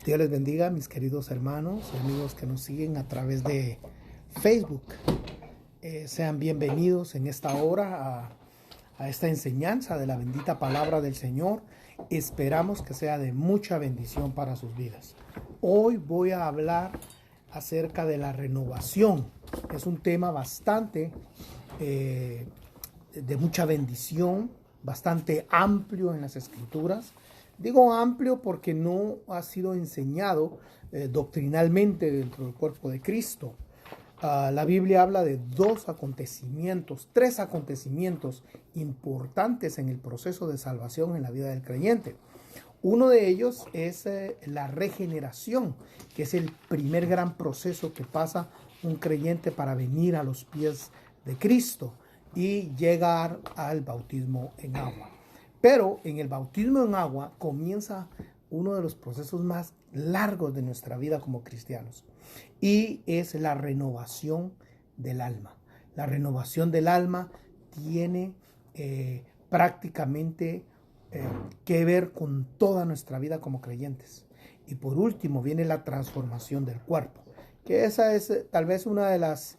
Dios les bendiga, mis queridos hermanos y amigos que nos siguen a través de Facebook. Sean bienvenidos en esta hora a esta enseñanza de la bendita palabra del Señor. Esperamos que sea de mucha bendición para sus vidas. Hoy voy a hablar acerca de la renovación. Es un tema bastante de mucha bendición, bastante amplio en las Escrituras. Digo amplio porque no ha sido enseñado doctrinalmente dentro del cuerpo de Cristo. La Biblia habla de tres acontecimientos importantes en el proceso de salvación en la vida del creyente. Uno de ellos es la regeneración, que es el primer gran proceso que pasa un creyente para venir a los pies de Cristo y llegar al bautismo en agua. Pero en el bautismo en agua comienza uno de los procesos más largos de nuestra vida como cristianos, y es la renovación del alma. La renovación del alma tiene prácticamente que ver con toda nuestra vida como creyentes. Y por último viene la transformación del cuerpo, que esa es tal vez una de las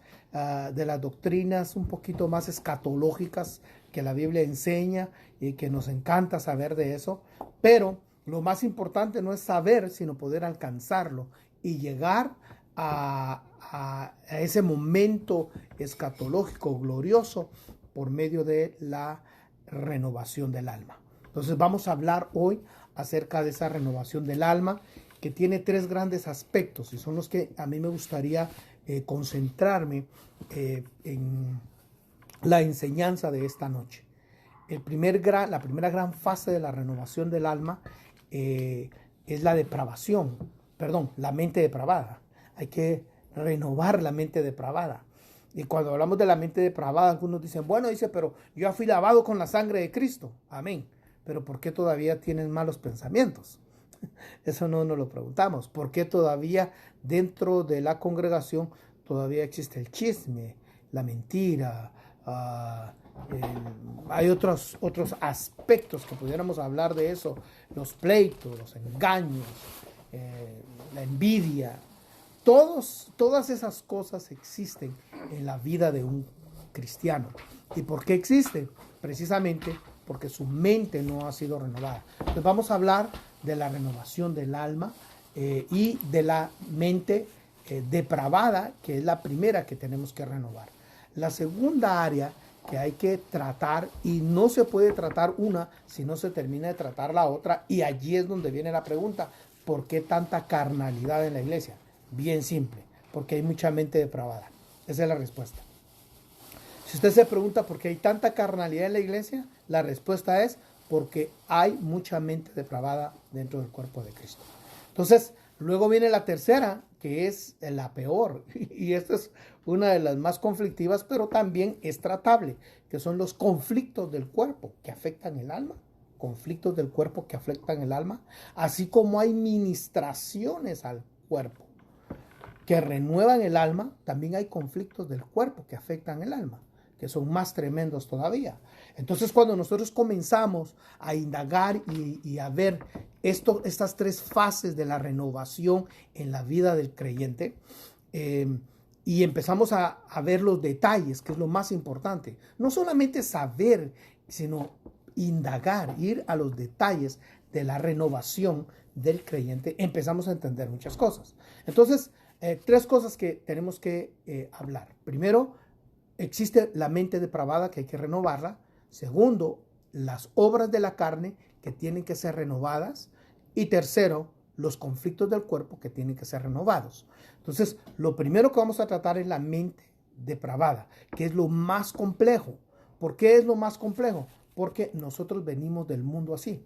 doctrinas un poquito más escatológicas que la Biblia enseña y que nos encanta saber de eso. Pero lo más importante no es saber, sino poder alcanzarlo y llegar a ese momento escatológico glorioso por medio de la renovación del alma. Entonces vamos a hablar hoy acerca de esa renovación del alma, que tiene tres grandes aspectos y son los que a mí me gustaría concentrarme en la enseñanza de esta noche. La primera gran fase de la renovación del alma es la la mente depravada. Hay que renovar la mente depravada. Y cuando hablamos de la mente depravada, algunos dicen, pero yo ya fui lavado con la sangre de Cristo. Amén. Pero ¿por qué todavía tienen malos pensamientos? Eso no nos lo preguntamos. ¿Por qué todavía dentro de la congregación todavía existe el chisme, la mentira? Hay otros aspectos que pudiéramos hablar de eso, los pleitos, los engaños, la envidia. Todas esas cosas existen en la vida de un cristiano. ¿Y por qué existen? Precisamente porque su mente no ha sido renovada. Entonces vamos a hablar de la renovación del alma y de la mente depravada, que es la primera que tenemos que renovar. La segunda área que hay que tratar, y no se puede tratar una si no se termina de tratar la otra, y allí es donde viene la pregunta: ¿por qué tanta carnalidad en la iglesia? Bien simple, porque hay mucha mente depravada. Esa es la respuesta. Si usted se pregunta por qué hay tanta carnalidad en la iglesia, la respuesta es porque hay mucha mente depravada dentro del cuerpo de Cristo. Entonces, luego viene la tercera, que es la peor, y esta es una de las más conflictivas, pero también es tratable, que son los conflictos del cuerpo que afectan el alma. Conflictos del cuerpo que afectan el alma, así como hay ministraciones al cuerpo que renuevan el alma, también hay conflictos del cuerpo que afectan el alma, que son más tremendos todavía. Entonces, cuando nosotros comenzamos a indagar y a ver estas tres fases de la renovación en la vida del creyente, y empezamos a ver los detalles, que es lo más importante, no solamente saber, sino indagar, ir a los detalles de la renovación del creyente, empezamos a entender muchas cosas. Entonces, tres cosas que tenemos que hablar. Primero, existe la mente depravada, que hay que renovarla. Segundo, las obras de la carne que tienen que ser renovadas. Y tercero, los conflictos del cuerpo que tienen que ser renovados. Entonces, lo primero que vamos a tratar es la mente depravada, que es lo más complejo. ¿Por qué es lo más complejo? Porque nosotros venimos del mundo así.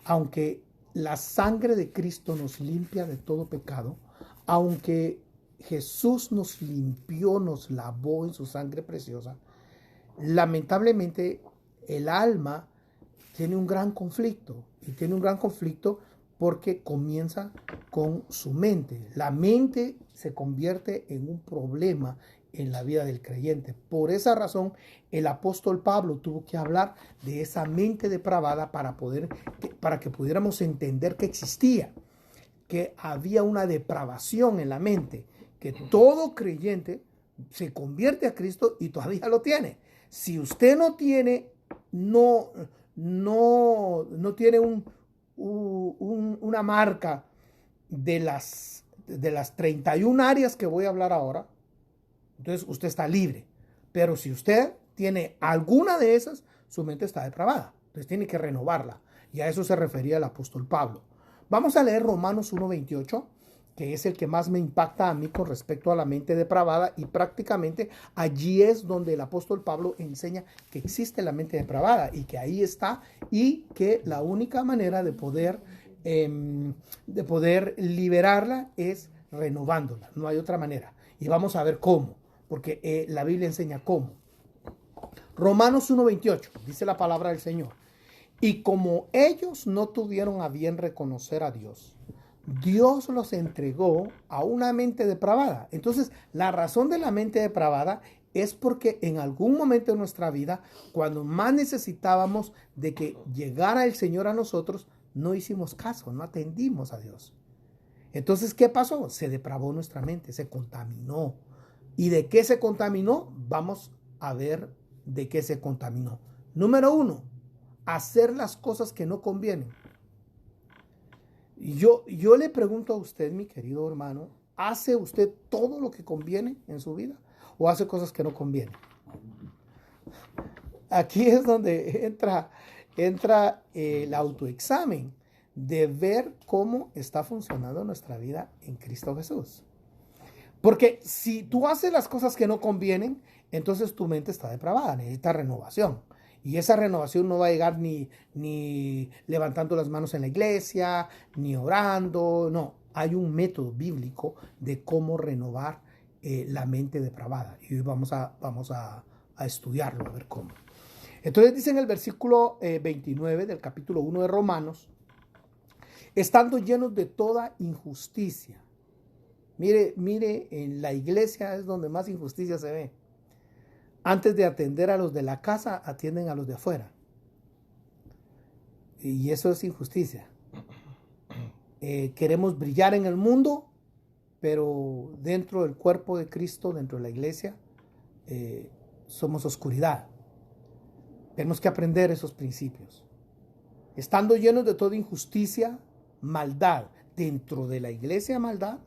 Aunque la sangre de Cristo nos limpia de todo pecado, aunque Jesús nos limpió, nos lavó en su sangre preciosa, lamentablemente el alma tiene un gran conflicto, y tiene un gran conflicto porque comienza con su mente. La mente se convierte en un problema en la vida del creyente. Por esa razón, el apóstol Pablo tuvo que hablar de esa mente depravada para que pudiéramos entender que existía. que había una depravación en la mente, que todo creyente se convierte a Cristo y todavía lo tiene. Si usted no tiene, no tiene una marca de las 31 áreas que voy a hablar ahora, entonces usted está libre. Pero si usted tiene alguna de esas, su mente está depravada. Entonces tiene que renovarla. Y a eso se refería el apóstol Pablo. Vamos a leer Romanos 1:28, que es el que más me impacta a mí con respecto a la mente depravada, y prácticamente allí es donde el apóstol Pablo enseña que existe la mente depravada y que ahí está, y que la única manera de poder liberarla es renovándola. No hay otra manera. Y vamos a ver cómo, porque la Biblia enseña cómo. Romanos 1:28, dice la palabra del Señor. Y como ellos no tuvieron a bien reconocer a Dios, Dios los entregó a una mente depravada. Entonces, la razón de la mente depravada es porque en algún momento de nuestra vida, cuando más necesitábamos de que llegara el Señor a nosotros, no hicimos caso, no atendimos a Dios. Entonces, ¿qué pasó? Se depravó nuestra mente, se contaminó. ¿Y de qué se contaminó? Vamos a ver de qué se contaminó. Número 1, hacer las cosas que no convienen. Yo le pregunto a usted, mi querido hermano, ¿hace usted todo lo que conviene en su vida o hace cosas que no convienen? Aquí es donde entra el autoexamen de ver cómo está funcionando nuestra vida en Cristo Jesús. Porque si tú haces las cosas que no convienen, entonces tu mente está depravada, necesita renovación. Y esa renovación no va a llegar ni levantando las manos en la iglesia, ni orando. No, hay un método bíblico de cómo renovar la mente depravada. Y hoy vamos a estudiarlo, a ver cómo. Entonces dice en el versículo 29 del capítulo 1 de Romanos, estando llenos de toda injusticia. Mire, en la iglesia es donde más injusticia se ve. Antes de atender a los de la casa, atienden a los de afuera. Y eso es injusticia. Queremos brillar en el mundo, pero dentro del cuerpo de Cristo, dentro de la iglesia, somos oscuridad. Tenemos que aprender esos principios. Estando llenos de toda injusticia, maldad. Dentro de la iglesia, maldad.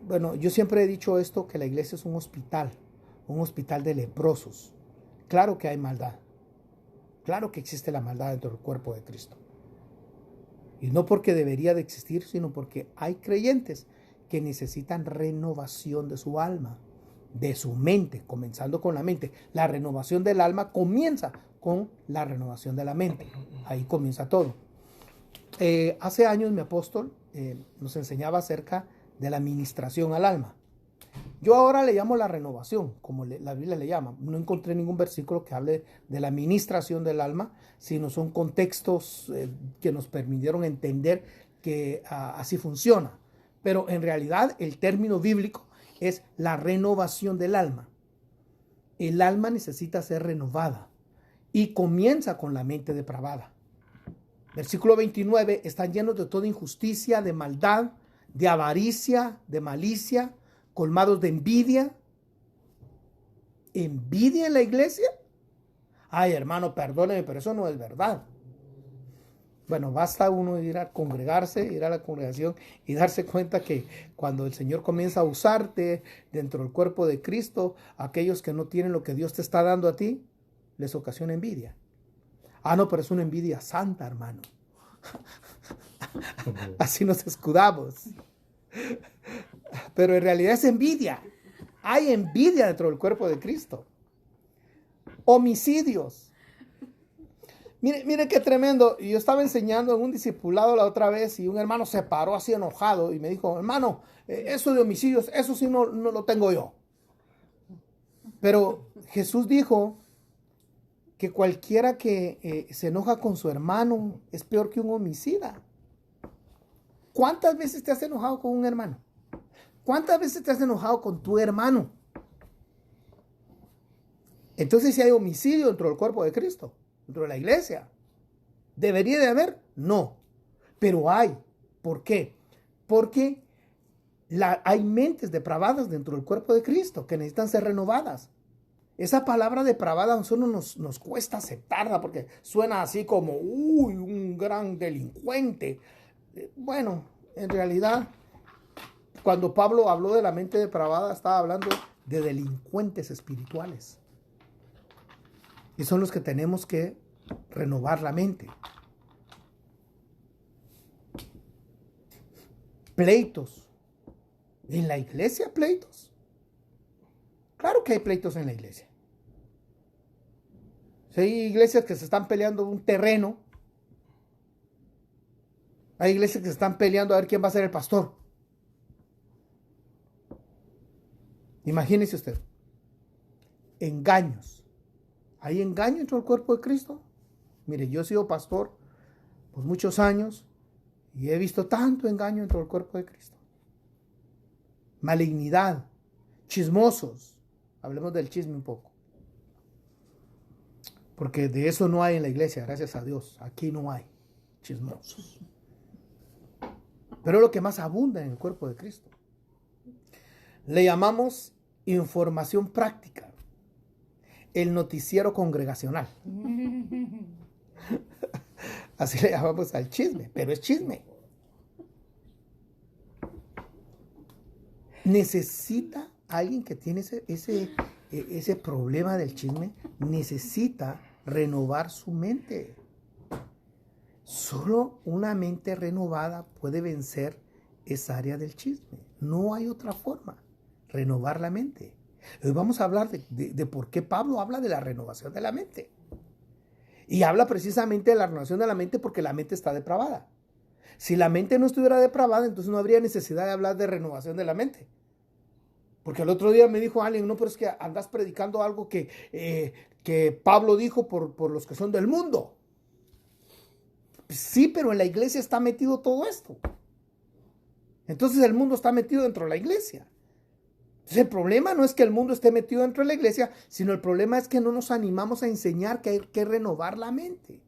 Bueno, yo siempre he dicho esto, que la iglesia es un hospital de leprosos. Claro que hay maldad. Claro que existe la maldad dentro del cuerpo de Cristo. Y no porque debería de existir, sino porque hay creyentes que necesitan renovación de su alma, de su mente, comenzando con la mente. La renovación del alma comienza con la renovación de la mente. Ahí comienza todo. Hace años mi apóstol nos enseñaba acerca de la ministración al alma. Yo ahora le llamo la renovación, como la Biblia le llama. No encontré ningún versículo que hable de la ministración del alma, sino son contextos que nos permitieron entender que así funciona. Pero en realidad el término bíblico es la renovación del alma. El alma necesita ser renovada y comienza con la mente depravada. Versículo 29, están llenos de toda injusticia, de maldad, de avaricia, de malicia, colmados de envidia. ¿Envidia en la iglesia? Ay, hermano, perdóneme, pero eso no es verdad. Bueno, basta uno ir a congregarse, ir a la congregación y darse cuenta que cuando el Señor comienza a usarte dentro del cuerpo de Cristo, aquellos que no tienen lo que Dios te está dando a ti, les ocasiona envidia. Ah, no, pero es una envidia santa, hermano. Así nos escudamos. Pero en realidad es envidia. Hay envidia dentro del cuerpo de Cristo. Homicidios. Mire qué tremendo. Yo estaba enseñando en un discipulado la otra vez y un hermano se paró así enojado y me dijo, hermano, eso de homicidios, eso sí no lo tengo yo. Pero Jesús dijo que cualquiera que se enoja con su hermano es peor que un homicida. ¿Cuántas veces te has enojado con un hermano? ¿Cuántas veces te has enojado con tu hermano? Entonces, si hay homicidio dentro del cuerpo de Cristo, dentro de la iglesia, ¿debería de haber? No, pero hay. ¿Por qué? Porque hay mentes depravadas dentro del cuerpo de Cristo que necesitan ser renovadas. Esa palabra depravada a nosotros nos cuesta aceptarla porque suena así como, uy, un gran delincuente. Bueno, en realidad, cuando Pablo habló de la mente depravada, estaba hablando de delincuentes espirituales. Y son los que tenemos que renovar la mente. Pleitos. ¿En la iglesia pleitos? Claro que hay pleitos en la iglesia. Si hay iglesias que se están peleando un terreno, hay iglesias que se están peleando a ver quién va a ser el pastor. Imagínese usted. Engaños. ¿Hay engaño dentro del cuerpo de Cristo? Mire, yo he sido pastor por muchos años y he visto tanto engaño dentro del cuerpo de Cristo. Malignidad, chismosos. Hablemos del chisme un poco. Porque de eso no hay en la iglesia, gracias a Dios. Aquí no hay chismosos. Pero es lo que más abunda en el cuerpo de Cristo. Le llamamos información práctica. El noticiero congregacional. Así le llamamos al chisme, pero es chisme. Necesita alguien que tiene ese problema del chisme, necesita renovar su mente. Solo una mente renovada puede vencer esa área del chisme. No hay otra forma. Renovar la mente. Hoy vamos a hablar de por qué Pablo habla de la renovación de la mente. Y habla precisamente de la renovación de la mente porque la mente está depravada. Si la mente no estuviera depravada, entonces no habría necesidad de hablar de renovación de la mente. Porque el otro día me dijo alguien, no, pero es que andas predicando algo que Pablo dijo por los que son del mundo. Sí, pero en la iglesia está metido todo esto. Entonces el mundo está metido dentro de la iglesia. Entonces el problema no es que el mundo esté metido dentro de la iglesia, sino el problema es que no nos animamos a enseñar que hay que renovar la mente.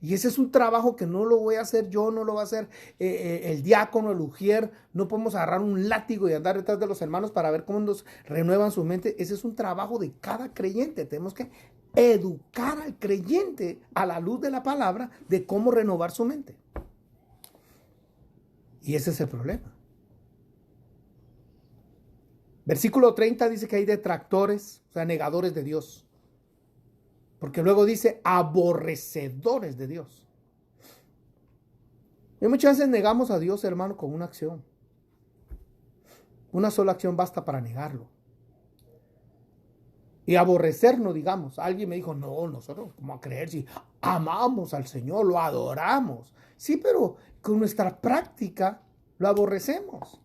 Y ese es un trabajo que no lo voy a hacer yo, no lo va a hacer el diácono, el ujier. No podemos agarrar un látigo y andar detrás de los hermanos para ver cómo nos renuevan su mente. Ese es un trabajo de cada creyente. Tenemos que educar al creyente a la luz de la palabra de cómo renovar su mente. Y ese es el problema. Versículo 30 dice que hay detractores, o sea, negadores de Dios. Porque luego dice aborrecedores de Dios. Y muchas veces negamos a Dios, hermano, con una acción. Una sola acción basta para negarlo. Y aborrecernos, digamos. Alguien me dijo, no, nosotros, ¿cómo a creer si amamos al Señor, lo adoramos? Sí, pero con nuestra práctica lo aborrecemos.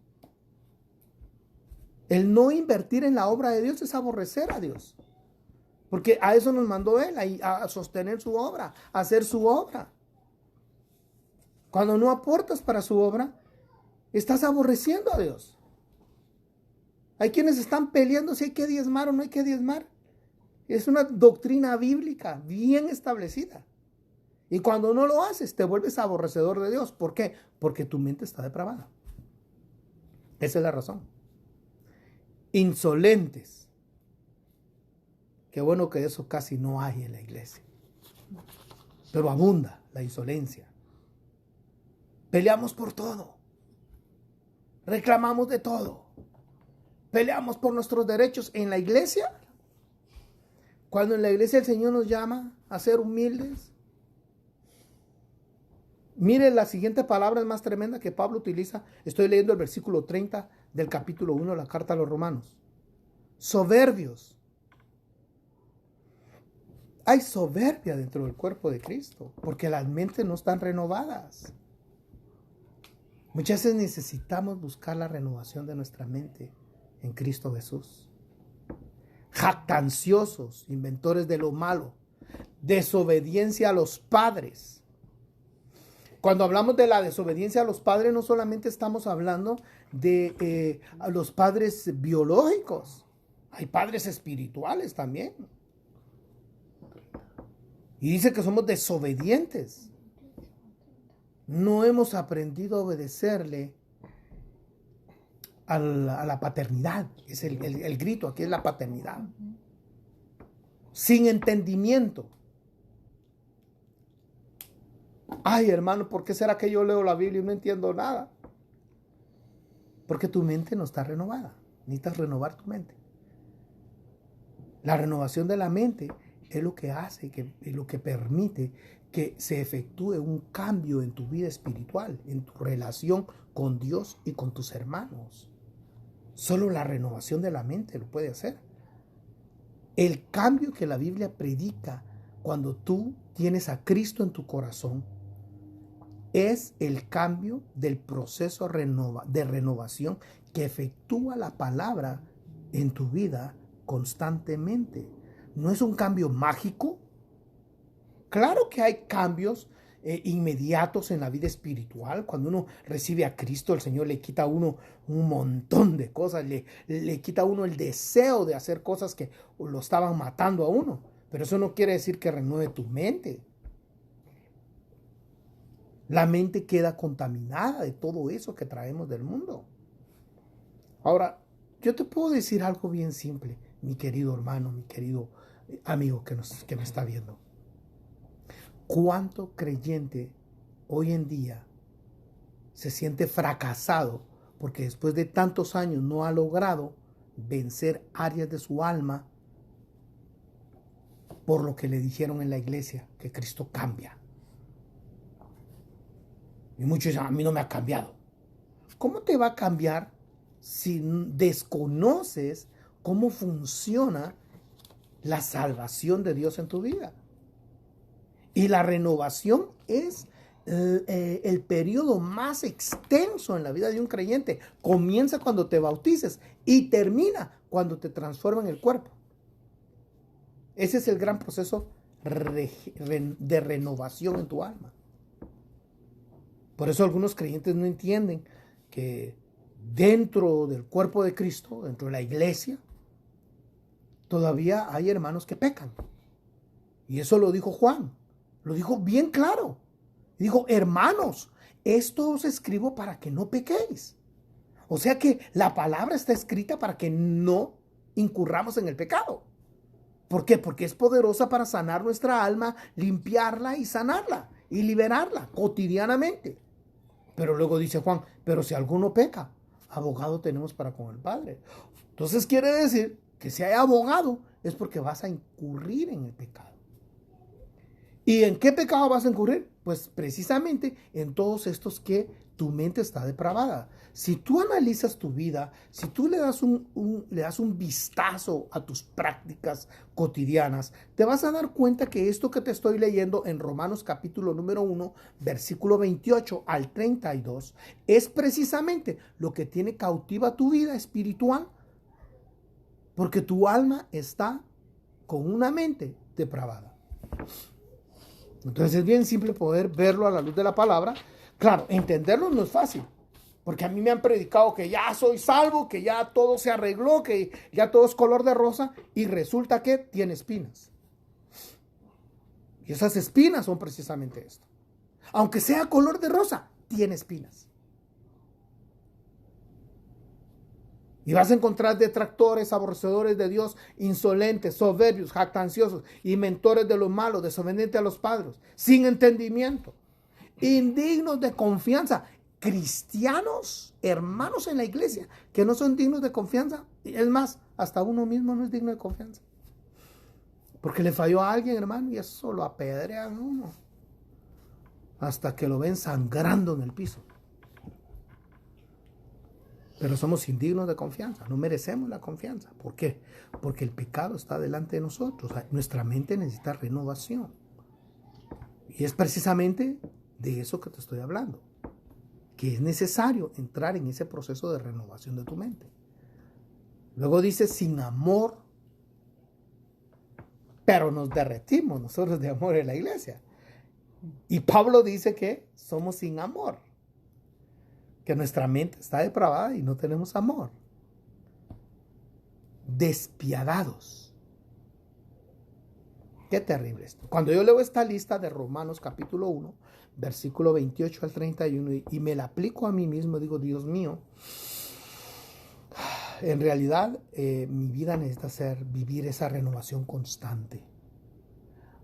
El no invertir en la obra de Dios es aborrecer a Dios. Porque a eso nos mandó Él, a sostener su obra, a hacer su obra. Cuando no aportas para su obra, estás aborreciendo a Dios. Hay quienes están peleando si hay que diezmar o no hay que diezmar. Es una doctrina bíblica bien establecida. Y cuando no lo haces, te vuelves aborrecedor de Dios. ¿Por qué? Porque tu mente está depravada. Esa es la razón. Insolentes. Qué bueno que eso casi no hay en la iglesia. Pero abunda la insolencia. Peleamos por todo. Reclamamos de todo. Peleamos por nuestros derechos en la iglesia. Cuando en la iglesia el Señor nos llama a ser humildes. Mire, la siguiente palabra es más tremenda que Pablo utiliza. Estoy leyendo el versículo 30 del capítulo 1 de la carta a los Romanos. Soberbios. Hay soberbia dentro del cuerpo de Cristo, porque las mentes no están renovadas. Muchas veces necesitamos buscar la renovación de nuestra mente en Cristo Jesús. Jactanciosos, inventores de lo malo, desobediencia a los padres. Cuando hablamos de la desobediencia a los padres, no solamente estamos hablando de a los padres biológicos, hay padres espirituales también. Y dice que somos desobedientes. no hemos aprendido a obedecerle a la paternidad. Es el grito aquí, es la paternidad. Sin entendimiento. Ay, hermano, ¿por qué será que yo leo la Biblia y no entiendo nada? Porque tu mente no está renovada. Necesitas renovar tu mente. La renovación de la mente es lo que hace, es lo que permite que se efectúe un cambio en tu vida espiritual, en tu relación con Dios y con tus hermanos. Solo la renovación de la mente lo puede hacer. El cambio que la Biblia predica cuando tú tienes a Cristo en tu corazón es el cambio del proceso de renovación que efectúa la palabra en tu vida constantemente. No es un cambio mágico. Claro que hay cambios inmediatos en la vida espiritual. Cuando uno recibe a Cristo, el Señor le quita a uno un montón de cosas, le quita a uno el deseo de hacer cosas que lo estaban matando a uno. Pero eso no quiere decir que renueve tu mente. La mente queda contaminada de todo eso que traemos del mundo. Ahora, yo te puedo decir algo bien simple, mi querido hermano, mi querido amigo que me está viendo. ¿Cuánto creyente hoy en día se siente fracasado porque después de tantos años no ha logrado vencer áreas de su alma por lo que le dijeron en la iglesia, que Cristo cambia? Y muchos dicen, a mí no me ha cambiado. ¿Cómo te va a cambiar si desconoces cómo funciona la salvación de Dios en tu vida? Y la renovación es el periodo más extenso en la vida de un creyente. Comienza cuando te bautices y termina cuando te transforma en el cuerpo. Ese es el gran proceso de renovación en tu alma. Por eso algunos creyentes no entienden que dentro del cuerpo de Cristo, dentro de la iglesia, todavía hay hermanos que pecan. Y eso lo dijo Juan. Lo dijo bien claro. Dijo, hermanos, esto os escribo para que no pequéis. O sea que la palabra está escrita para que no incurramos en el pecado. ¿Por qué? Porque es poderosa para sanar nuestra alma, limpiarla y sanarla y liberarla cotidianamente. Pero luego dice Juan, pero si alguno peca, abogado tenemos para con el Padre. Entonces quiere decir que si hay abogado es porque vas a incurrir en el pecado. ¿Y en qué pecado vas a incurrir? Pues precisamente en todos estos que tu mente está depravada. Si tú analizas tu vida, si tú le das un vistazo a tus prácticas cotidianas, te vas a dar cuenta que esto que te estoy leyendo en Romanos capítulo número 1, versículo 28 al 32, es precisamente lo que tiene cautiva tu vida espiritual, porque tu alma está con una mente depravada. Entonces es bien simple poder verlo a la luz de la palabra. Claro, entenderlo no es fácil, porque a mí me han predicado que ya soy salvo, que ya todo se arregló, que ya todo es color de rosa, y resulta que tiene espinas. Y esas espinas son precisamente esto. Aunque sea color de rosa, tiene espinas. Y vas a encontrar detractores, aborrecedores de Dios, insolentes, soberbios, jactanciosos, y mentores de lo malo, desobedientes a los padres, sin entendimiento, indignos de confianza, cristianos, hermanos en la iglesia, que no son dignos de confianza. Es más, hasta uno mismo no es digno de confianza. Porque le falló a alguien, hermano, y eso lo apedrean a uno, hasta que lo ven sangrando en el piso. Pero somos indignos de confianza, no merecemos la confianza. ¿Por qué? Porque el pecado está delante de nosotros. Nuestra mente necesita renovación. Y es precisamente de eso que te estoy hablando. Que es necesario entrar en ese proceso de renovación de tu mente. Luego dice, sin amor, pero nos derretimos nosotros de amor en la iglesia. Y Pablo dice que somos sin amor. Que nuestra mente está depravada y no tenemos amor. Despiadados. Qué terrible esto. Cuando yo leo esta lista de Romanos capítulo 1, versículo 28 al 31, y me la aplico a mí mismo, digo, Dios mío, en realidad mi vida necesita vivir esa renovación constante.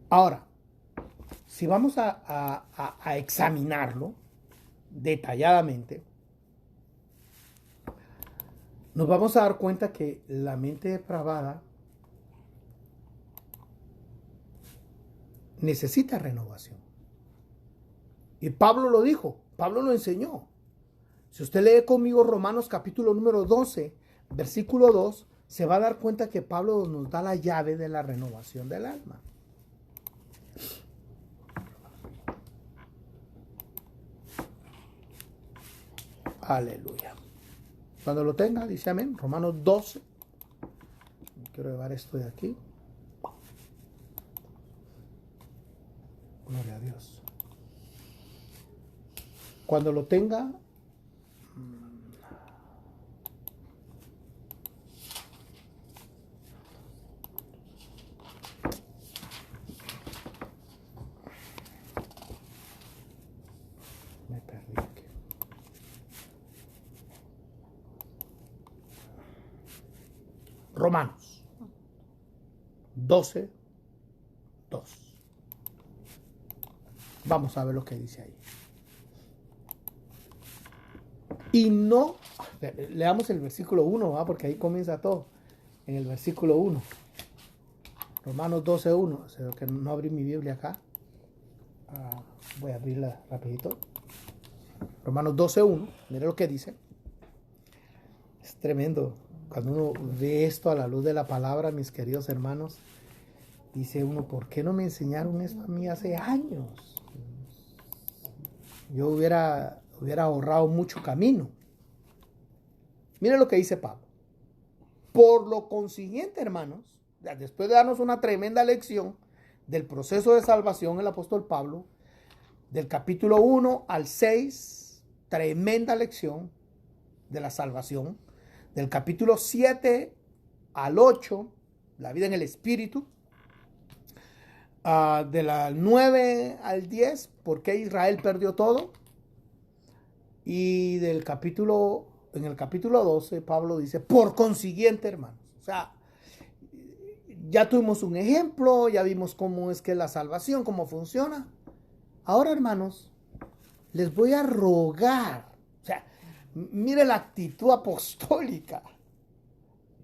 Ahora, si vamos a examinarlo detalladamente, nos vamos a dar cuenta que la mente depravada necesita renovación. Y Pablo lo dijo, Pablo lo enseñó. Si usted lee conmigo Romanos capítulo número 12, versículo 2, se va a dar cuenta que Pablo nos da la llave de la renovación del alma. Aleluya. Cuando lo tenga, dice amén. Romanos 12. Quiero llevar esto de aquí. Gloria a Dios. Cuando lo tenga, me perdí aquí. Romanos 12, 2. Vamos a ver lo que dice ahí. Y no, leamos el versículo 1, ¿va? Porque ahí comienza todo. En el versículo 1. Romanos 12, 1. O sea, que no abrí mi Biblia acá. Voy a abrirla rapidito. Romanos 12, 1. Mire lo que dice. Es tremendo. Cuando uno ve esto a la luz de la palabra, mis queridos hermanos, dice uno, ¿por qué no me enseñaron esto a mí hace años? Yo hubiera ahorrado mucho camino. Mire lo que dice Pablo. Por lo consiguiente, hermanos, después de darnos una tremenda lección del proceso de salvación, el apóstol Pablo, del capítulo 1 al 6, tremenda lección de la salvación. Del capítulo 7 al 8, la vida en el Espíritu. De la 9 al 10, ¿por qué Israel perdió todo? Y en el capítulo 12, Pablo dice, por consiguiente, hermanos. O sea, ya tuvimos un ejemplo, ya vimos cómo es que es la salvación, cómo funciona. Ahora, hermanos, les voy a rogar. O sea, mire la actitud apostólica.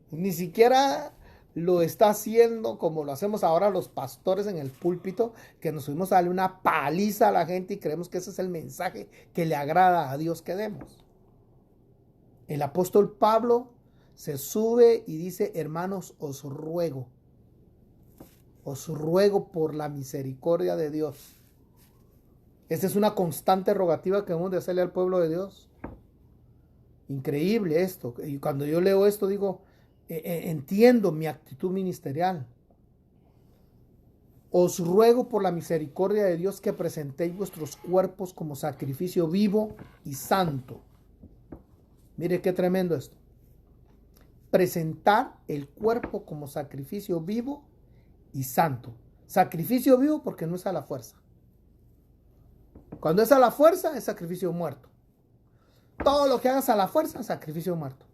Ni siquiera lo está haciendo como lo hacemos ahora los pastores en el púlpito, que nos subimos a darle una paliza a la gente y creemos que ese es el mensaje que le agrada a Dios que demos. El apóstol Pablo se sube y dice, hermanos, os ruego por la misericordia de Dios. Esta es una constante rogativa que hemos de hacerle al pueblo de Dios. Increíble esto. Y cuando yo leo esto digo, entiendo mi actitud ministerial. Os ruego por la misericordia de Dios que presentéis vuestros cuerpos como sacrificio vivo y santo. Mire qué tremendo esto. Presentar el cuerpo como sacrificio vivo y santo. Sacrificio vivo porque no es a la fuerza. Cuando es a la fuerza es sacrificio muerto. Todo lo que hagas a la fuerza es sacrificio muerto.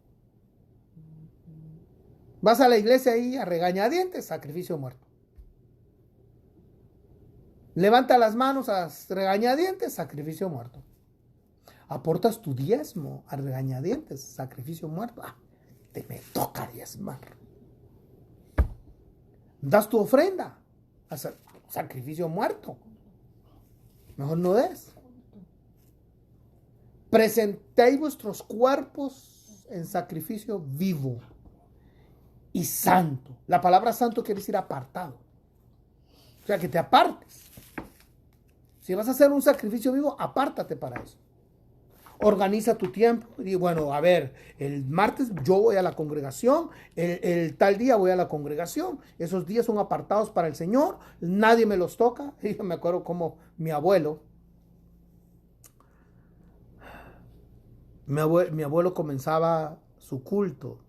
Vas a la iglesia ahí a regañadientes, sacrificio muerto. Levanta las manos a regañadientes, sacrificio muerto. Aportas tu diezmo a regañadientes, sacrificio muerto. Te me toca diezmar. Das tu ofrenda, sacrificio muerto. Mejor no des. Presentéis vuestros cuerpos en sacrificio vivo y santo. La palabra santo quiere decir apartado. O sea, que te apartes. Si vas a hacer un sacrificio vivo, apártate para eso. Organiza tu tiempo. Y bueno, a ver, el martes yo voy a la congregación, el tal día voy a la congregación. Esos días son apartados para el Señor, nadie me los toca. Y yo me acuerdo como mi abuelo comenzaba su culto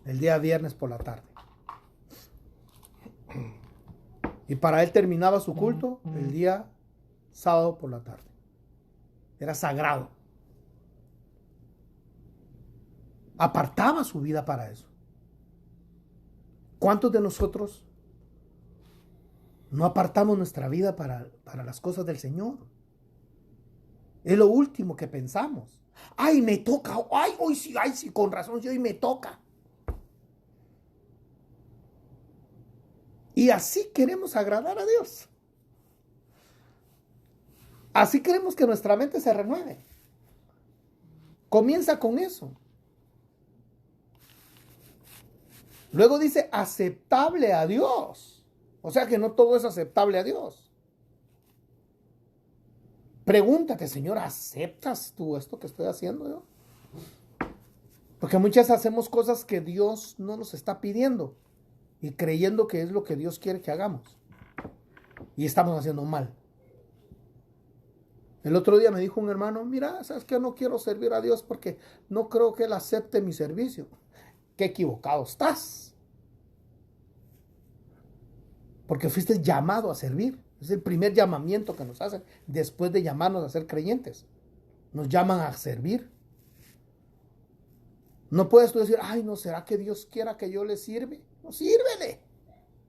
el día viernes por la tarde. Y para él terminaba su culto el día sábado por la tarde. Era sagrado. Apartaba su vida para eso. ¿Cuántos de nosotros no apartamos nuestra vida para las cosas del Señor? Es lo último que pensamos. Ay, me toca. Ay, sí, con razón, sí, hoy me toca. Y así queremos agradar a Dios. Así queremos que nuestra mente se renueve. Comienza con eso. Luego dice aceptable a Dios. O sea que no todo es aceptable a Dios. Pregúntate, Señor, ¿aceptas tú esto que estoy haciendo yo? Porque muchas hacemos cosas que Dios no nos está pidiendo y creyendo que es lo que Dios quiere que hagamos. Y estamos haciendo mal. El otro día me dijo un hermano, mira, ¿sabes qué? No quiero servir a Dios porque no creo que Él acepte mi servicio. Qué equivocado estás. Porque fuiste llamado a servir. Es el primer llamamiento que nos hacen después de llamarnos a ser creyentes. Nos llaman a servir. No puedes tú decir, ay, no, ¿será que Dios quiera que yo le sirva? No, sírvele.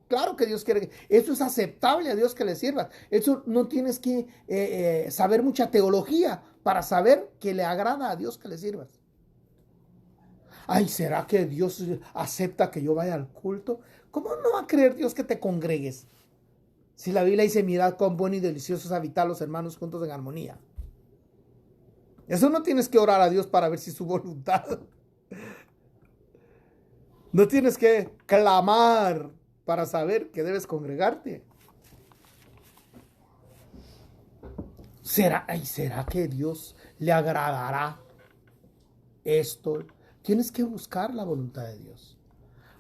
Claro que Dios quiere. Eso es aceptable a Dios que le sirvas. Eso no tienes que saber mucha teología para saber que le agrada a Dios que le sirvas. Ay, ¿será que Dios acepta que yo vaya al culto? ¿Cómo no va a creer Dios que te congregues? Si la Biblia dice, mirad cuán bueno y delicioso es habitar los hermanos juntos en armonía. Eso no tienes que orar a Dios para ver si es su voluntad. No tienes que clamar para saber que debes congregarte. ¿Será que Dios le agradará esto? Tienes que buscar la voluntad de Dios.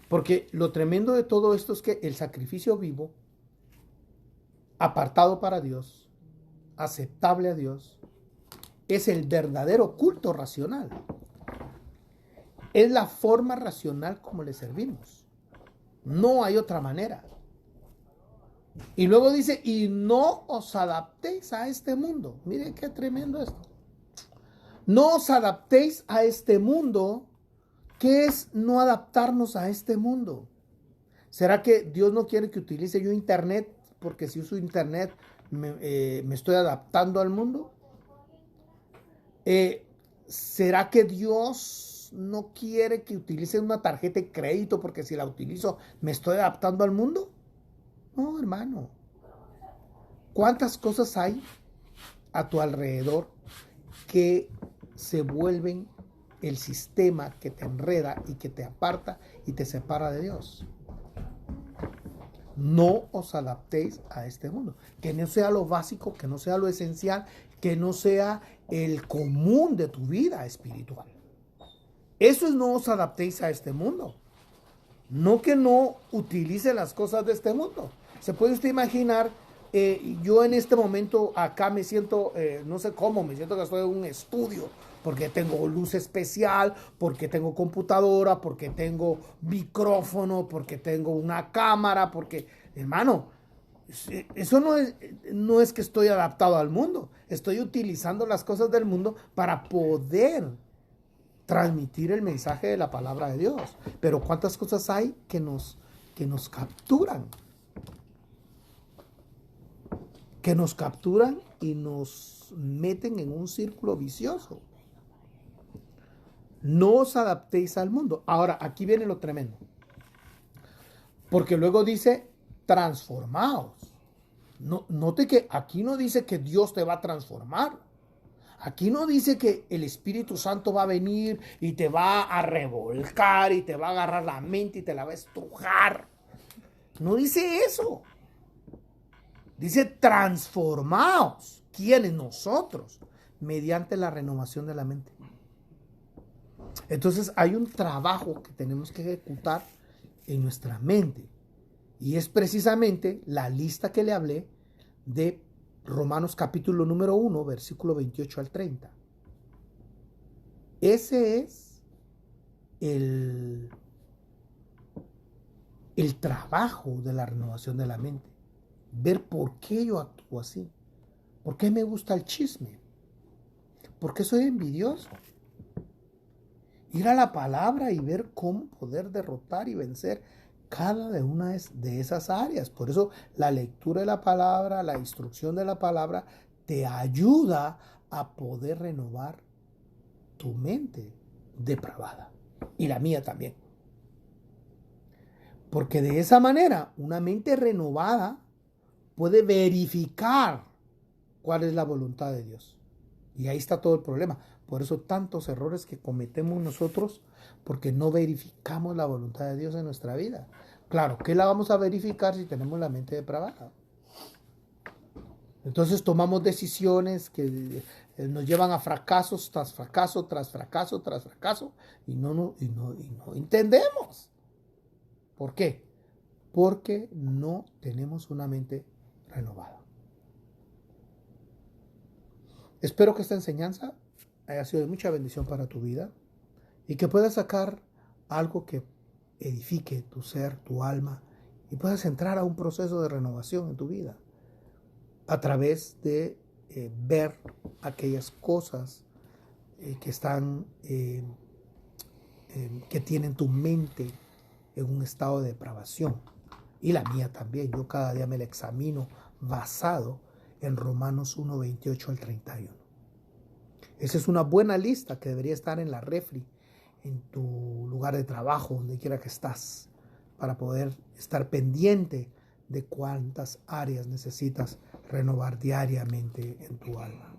Porque lo tremendo de todo esto es que el sacrificio vivo, apartado para Dios, aceptable a Dios, es el verdadero culto racional. Es la forma racional como le servimos. No hay otra manera. Y luego dice, y no os adaptéis a este mundo. Miren qué tremendo esto. No os adaptéis a este mundo. ¿Qué es no adaptarnos a este mundo? ¿Será que Dios no quiere que utilice yo internet? Porque si uso internet me estoy adaptando al mundo. ¿Será que Dios no quiere que utilice una tarjeta de crédito? Porque si la utilizo me estoy adaptando al mundo. No, hermano. ¿Cuántas cosas hay a tu alrededor que se vuelven el sistema que te enreda y que te aparta y te separa de Dios? No os adaptéis a este mundo. Que no sea lo básico, que no sea lo esencial, que no sea el común de tu vida espiritual. Eso es no os adaptéis a este mundo. No que no utilice las cosas de este mundo. ¿Se puede usted imaginar? Yo en este momento acá me siento, no sé cómo, me siento que estoy en un estudio, porque tengo luz especial, porque tengo computadora, porque tengo micrófono, porque tengo una cámara, porque, hermano, eso no es que estoy adaptado al mundo, estoy utilizando las cosas del mundo para poder transmitir el mensaje de la palabra de Dios. Pero ¿cuántas cosas hay que nos capturan? Que nos capturan y nos meten en un círculo vicioso. No os adaptéis al mundo. Ahora, aquí viene lo tremendo. Porque luego dice, transformaos. Note que aquí no dice que Dios te va a transformar. Aquí no dice que el Espíritu Santo va a venir y te va a revolcar y te va a agarrar la mente y te la va a estrujar. No dice eso. Dice transformaos. ¿Quiénes? Nosotros. Mediante la renovación de la mente. Entonces hay un trabajo que tenemos que ejecutar en nuestra mente. Y es precisamente la lista que le hablé de Romanos capítulo número 1, versículo 28 al 30. Ese es el trabajo de la renovación de la mente. ver por qué yo actúo así, por qué me gusta el chisme, por qué soy envidioso. Ir a la palabra y ver cómo poder derrotar y vencer cada una de esas áreas. Por eso la lectura de la palabra, la instrucción de la palabra, te ayuda a poder renovar tu mente depravada. Y la mía también. Porque de esa manera, una mente renovada puede verificar cuál es la voluntad de Dios. Y ahí está todo el problema. Por eso tantos errores que cometemos nosotros, porque no verificamos la voluntad de Dios en nuestra vida. Claro, ¿qué la vamos a verificar si tenemos la mente depravada? Entonces tomamos decisiones que nos llevan a fracasos tras fracaso, tras fracaso, tras fracaso, y no entendemos. ¿Por qué? Porque no tenemos una mente renovada. Espero que esta enseñanza haya sido de mucha bendición para tu vida y que puedas sacar algo que edifique tu ser, tu alma, y puedas entrar a un proceso de renovación en tu vida a través de ver aquellas cosas que están, que tienen tu mente en un estado de depravación. Y la mía también. Yo cada día me la examino basado en Romanos 1, 28 al 31. Esa es una buena lista que debería estar en la refri, en tu lugar de trabajo, donde quiera que estás, para poder estar pendiente de cuántas áreas necesitas renovar diariamente en tu alma.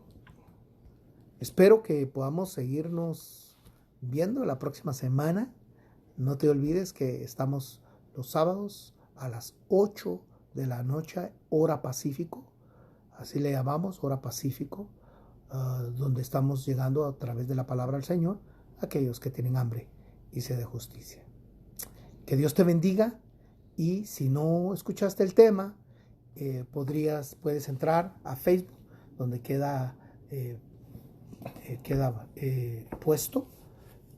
Espero que podamos seguirnos viendo la próxima semana. No te olvides que estamos los sábados a las 8 de la noche, hora Pacífico. Así le llamamos, hora Pacífico, donde estamos llegando a través de la palabra del Señor a aquellos que tienen hambre y sed de justicia. Que Dios te bendiga, y si no escuchaste el tema, puedes entrar a Facebook, donde queda puesto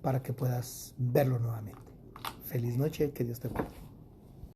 para que puedas verlo nuevamente. Feliz noche, que Dios te bendiga.